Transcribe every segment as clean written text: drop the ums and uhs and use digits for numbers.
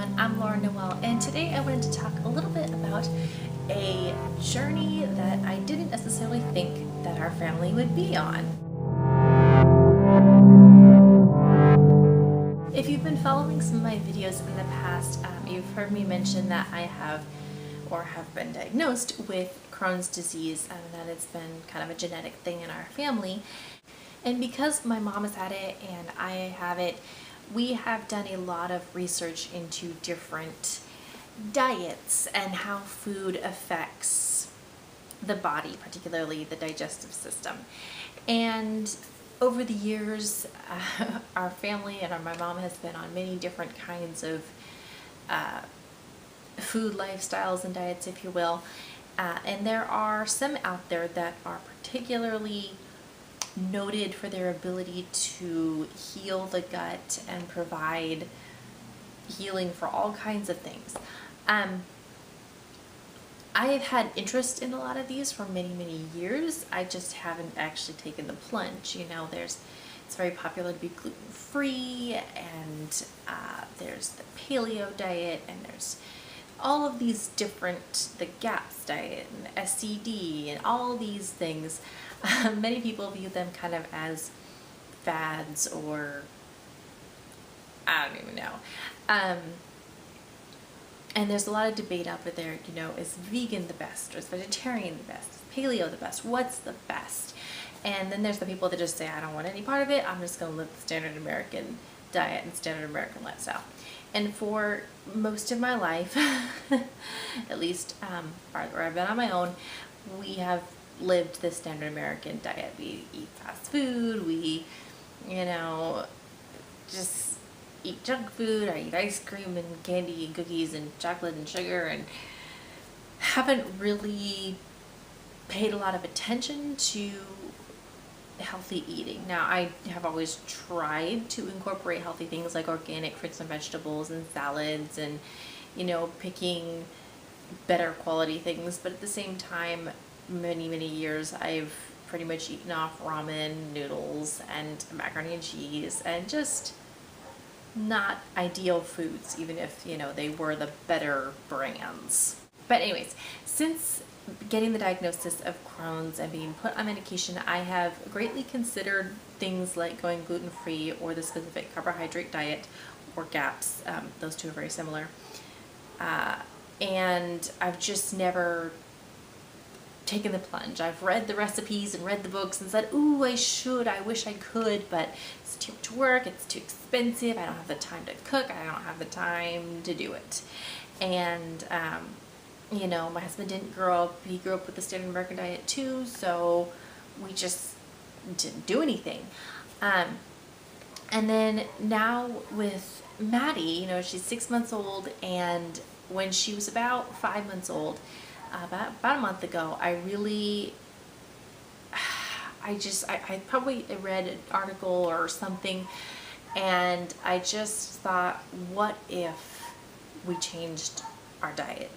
everyone, I'm Noelle, and today I wanted to talk a little bit about a journey that I didn't necessarily think that our family would be on. If you've been following some of my videos in the past, you've heard me mention that I have been diagnosed with Crohn's disease, and that it's been kind of a genetic thing in our family. And because my mom has had it and I have it, we have done a lot of research into different diets and how food affects the body, particularly the digestive system. And over the years, our family and my mom has been on many different kinds of food lifestyles and diets, if you will. And there are some out there that are particularly noted for their ability to heal the gut and provide healing for all kinds of things. I have had interest in a lot of these for many years. I just haven't actually taken the plunge. You know, it's very popular to be gluten-free, and there's the paleo diet, and there's all of these different, the GAPS diet and SCD and all these things. Many people view them kind of as fads, or I don't even know. And there's a lot of debate out there, you know, is vegan the best, or is vegetarian the best, is paleo the best, what's the best? And then there's the people that just say, I don't want any part of it, I'm just going to live the standard American diet and standard American lifestyle. And for most of my life, at least where I've been on my own, we have lived the standard American diet. We eat fast food, we, you know, just eat junk food. I eat ice cream and candy and cookies and chocolate and sugar, and haven't really paid a lot of attention to healthy eating. Now, I have always tried to incorporate healthy things like organic fruits and vegetables and salads, and, you know, picking better quality things, but at the same time, many years I've pretty much eaten off ramen noodles and macaroni and cheese, and just not ideal foods, even if, you know, they were the better brands. But anyways, since getting the diagnosis of Crohn's and being put on medication, I have greatly considered things like going gluten-free or the specific carbohydrate diet, or GAPS. Those two are very similar. And I've just never taken the plunge. I've read the recipes and read the books and said, ooh, I wish I could, but it's too much work, it's too expensive, I don't have the time to cook, I don't have the time to do it. And you know, my husband didn't grow up, he grew up with the standard American diet too, so we just didn't do anything. And then now with Maddie, you know, she's 6 months old, and when she was about 5 months old, about a month ago, I probably read an article or something, and I just thought, what if we changed our diet?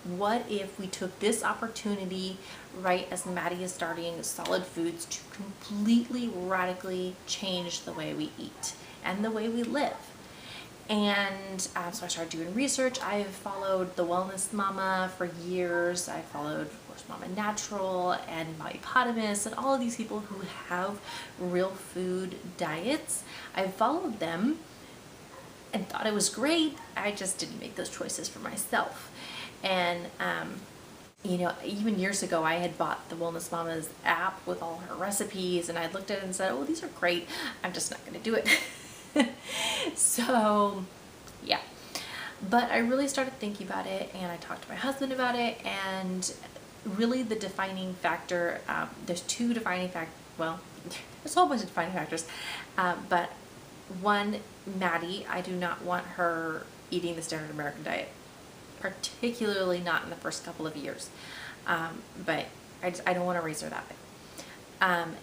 What if we took this opportunity right as Maddie is starting solid foods to completely, radically change the way we eat and the way we live? And so I started doing research. I have followed the Wellness Mama for years. I followed, of course, Mama Natural and Potamus and all of these people who have real food diets. I followed them and thought it was great. I just didn't make those choices for myself. And you know, even years ago, I had bought the Wellness Mama's app with all her recipes, and I looked at it and said, oh, these are great, I'm just not going to do it. So yeah, but I really started thinking about it, and I talked to my husband about it, and really the defining factor, there's two defining factors, well, there's a whole bunch of defining factors, but one, Maddie, I do not want her eating the standard American diet, particularly not in the first couple of years, but I don't want to raise her that way.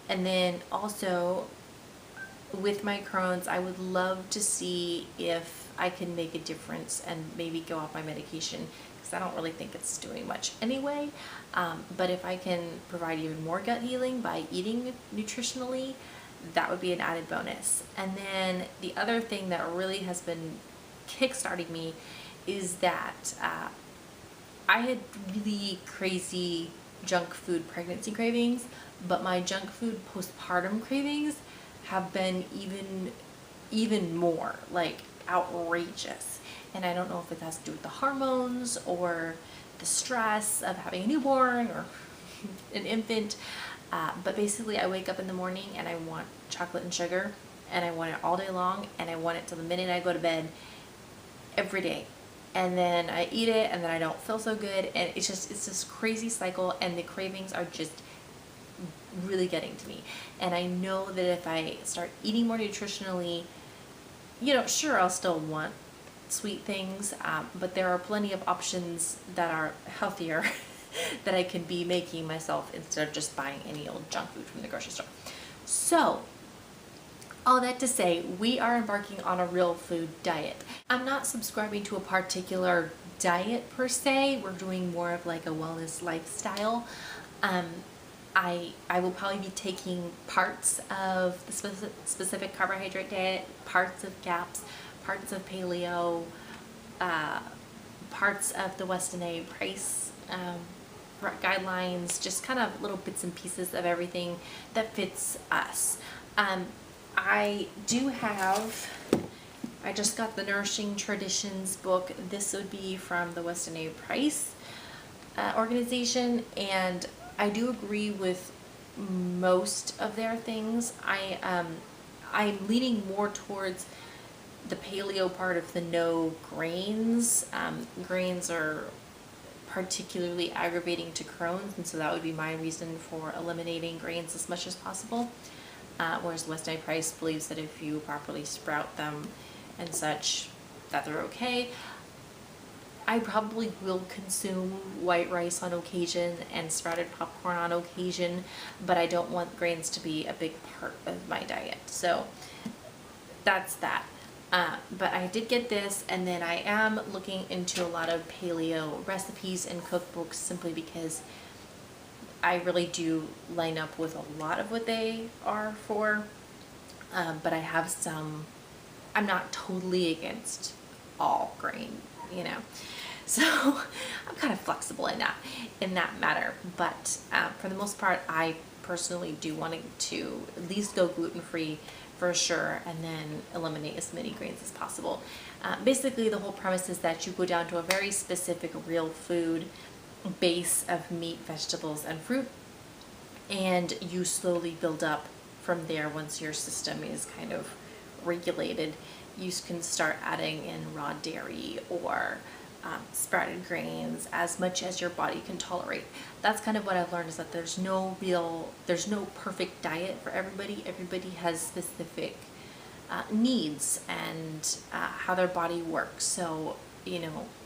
And then also, with my Crohn's, I would love to see if I can make a difference and maybe go off my medication, because I don't really think it's doing much anyway. But if I can provide even more gut healing by eating nutritionally, that would be an added bonus. And then the other thing that really has been kickstarted me is that I had really crazy junk food pregnancy cravings, but my junk food postpartum cravings have been even more, like, outrageous. And I don't know if it has to do with the hormones or the stress of having a newborn or an infant, but basically I wake up in the morning and I want chocolate and sugar, and I want it all day long, and I want it till the minute I go to bed every day. And then I eat it, and then I don't feel so good, and it's this crazy cycle, and the cravings are just really getting to me. And I know that if I start eating more nutritionally, sure, I'll still want sweet things, but there are plenty of options that are healthier that I can be making myself instead of just buying any old junk food from the grocery store. So, all that to say, we are embarking on a real food diet. I'm not subscribing to a particular diet per se. We're doing more of like a wellness lifestyle. I will probably be taking parts of the specific carbohydrate diet, parts of GAPS, parts of paleo, parts of the Weston A. Price guidelines, just kind of little bits and pieces of everything that fits us. I just got the Nourishing Traditions book. This would be from the Weston A. Price organization, and I do agree with most of their things. I'm leaning more towards the paleo part of the no grains. Grains are particularly aggravating to Crohn's, and so that would be my reason for eliminating grains as much as possible. Whereas Weston A. Price believes that if you properly sprout them and such, that they're okay. I probably will consume white rice on occasion and sprouted popcorn on occasion, but I don't want grains to be a big part of my diet. So that's that. But I did get this, and then I am looking into a lot of paleo recipes and cookbooks simply because I really do line up with a lot of what they are for, but I have some. I'm not totally against all grain, so I'm kind of flexible in that matter. But for the most part, I personally do want to at least go gluten-free for sure, and then eliminate as many grains as possible. Basically, the whole premise is that you go down to a very specific real food base of meat, vegetables, and fruit, and you slowly build up from there. Once your system is kind of regulated, you can start adding in raw dairy or sprouted grains as much as your body can tolerate. That's kind of what I've learned, is that there's no perfect diet for everybody. Everybody has specific needs and how their body works. So,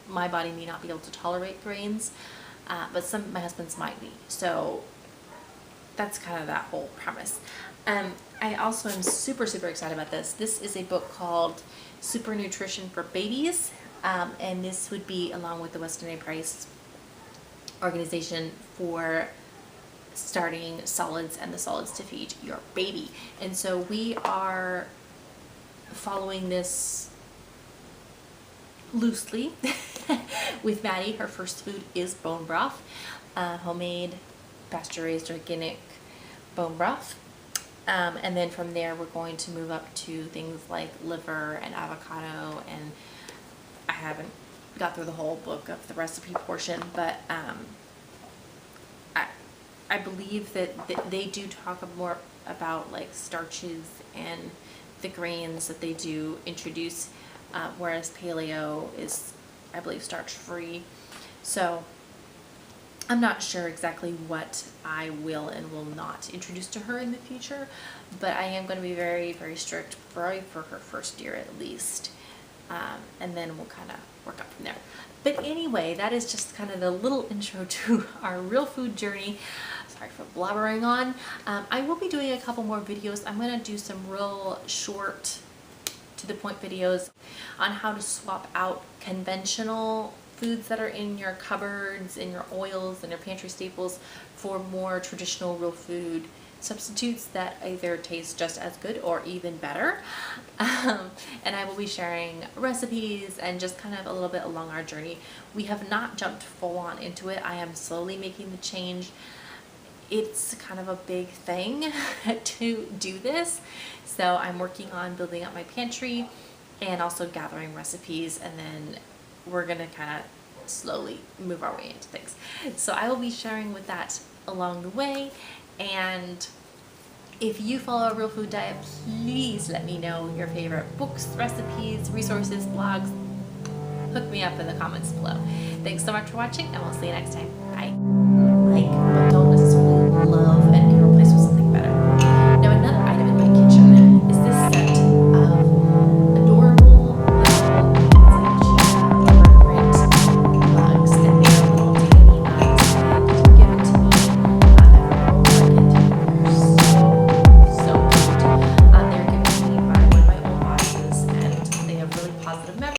my body may not be able to tolerate grains, but my husband's might be. So that's kind of that whole premise. I also am super excited about this. This is a book called Super Nutrition for Babies, and this would be along with the Weston A. Price organization for starting solids and the solids to feed your baby. And so we are following this loosely with Maddie. Her first food is bone broth, homemade, pasture-raised, organic bone broth. And then from there, we're going to move up to things like liver and avocado, and I haven't got through the whole book of the recipe portion, but I believe that they do talk more about like starches and the grains that they do introduce, whereas paleo is, I believe, starch-free. So I'm not sure exactly what I will and will not introduce to her in the future, but I am going to be very strict for her first year at least, and then we'll kind of work up from there. But anyway, that is just kind of the little intro to our real food journey. Sorry for blabbering on. I will be doing a couple more videos. I'm going to do some real short, to the point videos on how to swap out conventional foods that are in your cupboards, in your oils, and your pantry staples for more traditional real food substitutes that either taste just as good or even better. And I will be sharing recipes and just kind of a little bit along our journey. We have not jumped full on into it. I am slowly making the change. It's kind of a big thing to do this. So I'm working on building up my pantry and also gathering recipes, and then we're gonna kind of slowly move our way into things. So I will be sharing with that along the way. And if you follow a real food diet, please let me know your favorite books, recipes, resources, blogs. Hook me up in the comments below. Thanks so much for watching, and we'll see you next time. Bye.